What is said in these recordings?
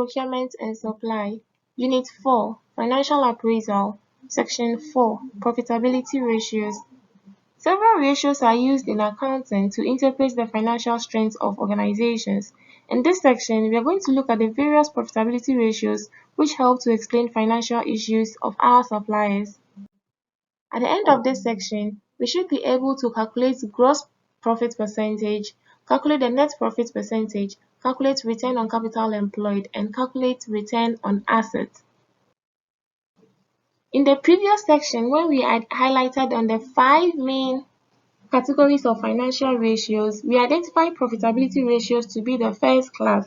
Procurement and Supply, Unit 4, Financial Appraisal, Section 4, Profitability Ratios. Several ratios are used in accounting to interpret the financial strength of organizations. In this section, we are going to look at the various profitability ratios which help to explain financial issues of our suppliers. At the end of this section, we should be able to calculate gross profit percentage, calculate the net profit percentage, calculate return on capital employed, and calculate return on assets. In the previous section, when we had highlighted on the 5 main categories of financial ratios, we identified profitability ratios to be the first class.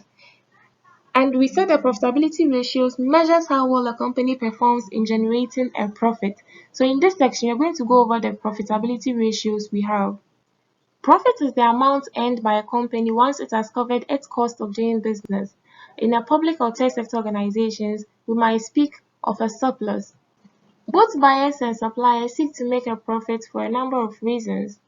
And we said that profitability ratios measures how well a company performs in generating a profit. So in this section, we're going to go over the profitability ratios we have. Profit is the amount earned by a company once it has covered its cost of doing business. In a public or third sector organizations, we might speak of a surplus. Both buyers and suppliers seek to make a profit for a number of reasons.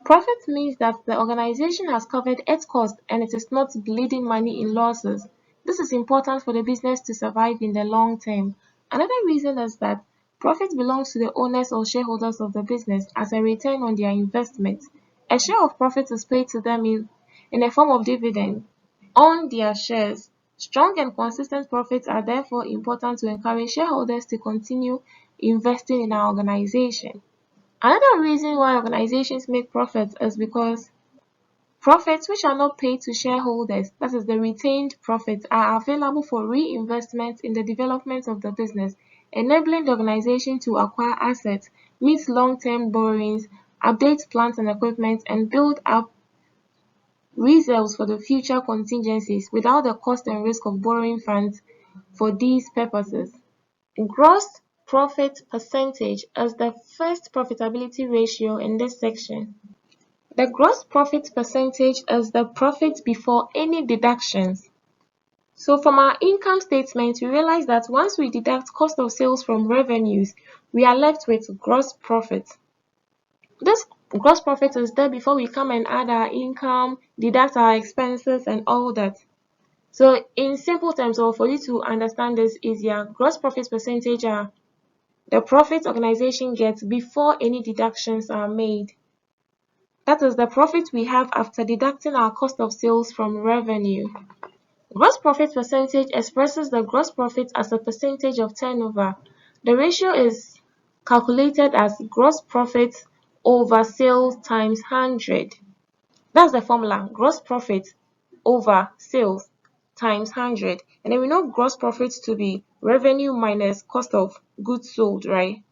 Profit means that the organization has covered its cost and it is not bleeding money in losses. This is important for the business to survive in the long term. Another reason is that profit belongs to the owners or shareholders of the business as a return on their investment. A share of profit is paid to them in a form of dividend on their shares. Strong and consistent profits are therefore important to encourage shareholders to continue investing in our organization. Another reason why organizations make profits is because profits which are not paid to shareholders, that is the retained profits, are available for reinvestment in the development of the business, enabling the organization to acquire assets, meet long-term borrowings, update plant and equipment, and build up reserves for the future contingencies without the cost and risk of borrowing funds for these purposes. Gross profit percentage is the first profitability ratio in this section. The gross profit percentage is the profit before any deductions. So from our income statement, we realize that once we deduct cost of sales from revenues, we are left with gross profit. This gross profit is there before we come and add our income, deduct our expenses and all that. So in simple terms, or for you to understand this easier, gross profit percentage are the profit organization gets before any deductions are made. That is the profit we have after deducting our cost of sales from revenue. Gross profit percentage expresses the gross profit as a percentage of turnover. The ratio is calculated as gross profit over sales times 100. That's the formula, gross profit over sales times 100. And then we know gross profit to be revenue minus cost of goods sold, right?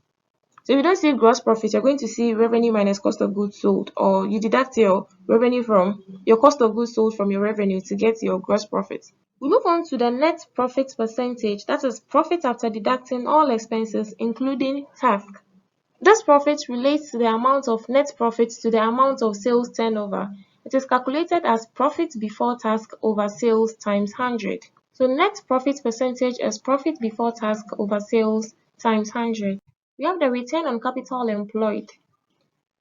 So if you don't see gross profit, you're going to see revenue minus cost of goods sold, or you deduct your revenue from your cost of goods sold from your revenue to get your gross profit. We move on to the net profit percentage, that is profit after deducting all expenses including tax. This profit relates to the amount of net profit to the amount of sales turnover. It is calculated as profit before tax over sales times 100. So net profit percentage is profit before tax over sales times 100. We have the return on capital employed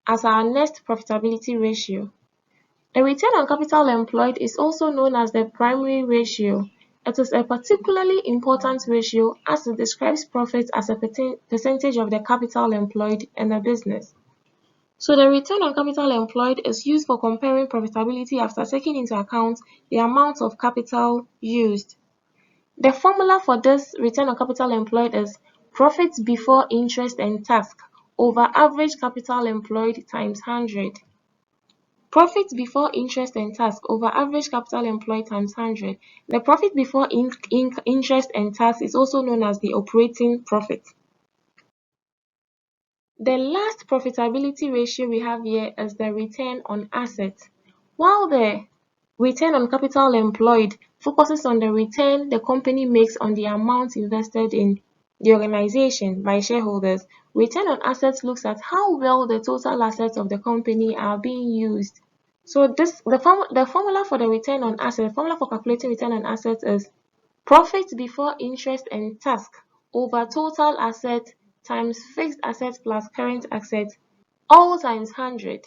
as our next profitability ratio. The return on capital employed is also known as the primary ratio. It is a particularly important ratio as it describes profit as a percentage of the capital employed in a business. So the return on capital employed is used for comparing profitability after taking into account the amount of capital used. The formula for this return on capital employed is profit before interest and tax over average capital employed times 100. Profit before interest and tax over average capital employed times 100. The profit before interest and tax is also known as the operating profit. The last profitability ratio we have here is the return on assets. While the return on capital employed focuses on the return the company makes on the amount invested in the organization by shareholders, return on assets looks at how well the total assets of the company are being used. So the formula for the return on assets, the formula for calculating return on assets is profit before interest and tax over total assets times fixed assets plus current assets, all times 100.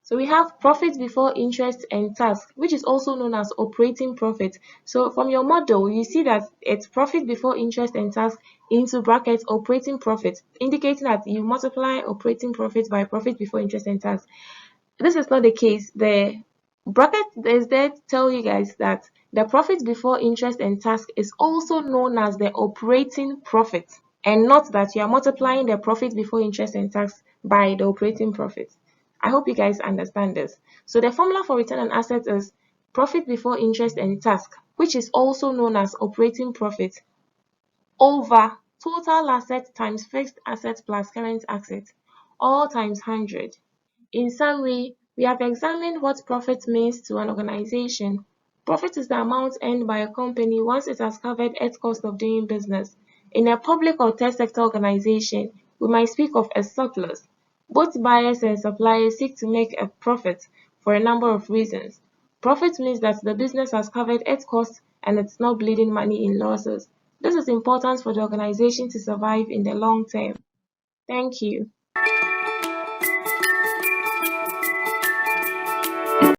So we have profit before interest and tax, which is also known as operating profit. So from your model, you see that it's profit before interest and tax into brackets operating profit, indicating that you multiply operating profit by profit before interest and tax. This is not the case. The bracket is there to tell you guys that the profit before interest and tax is also known as the operating profit, and not that you are multiplying the profit before interest and tax by the operating profit. I hope you guys understand this. So the formula for return on assets is profit before interest and tax, which is also known as operating profit, over total assets times fixed assets plus current assets, all times 100. In summary, we have examined what profit means to an organization. Profit is the amount earned by a company once it has covered its cost of doing business. In a public or third sector organization, we might speak of a surplus. Both buyers and suppliers seek to make a profit for a number of reasons. Profit means that the business has covered its costs and it's not bleeding money in losses. This is important for the organization to survive in the long term. Thank you.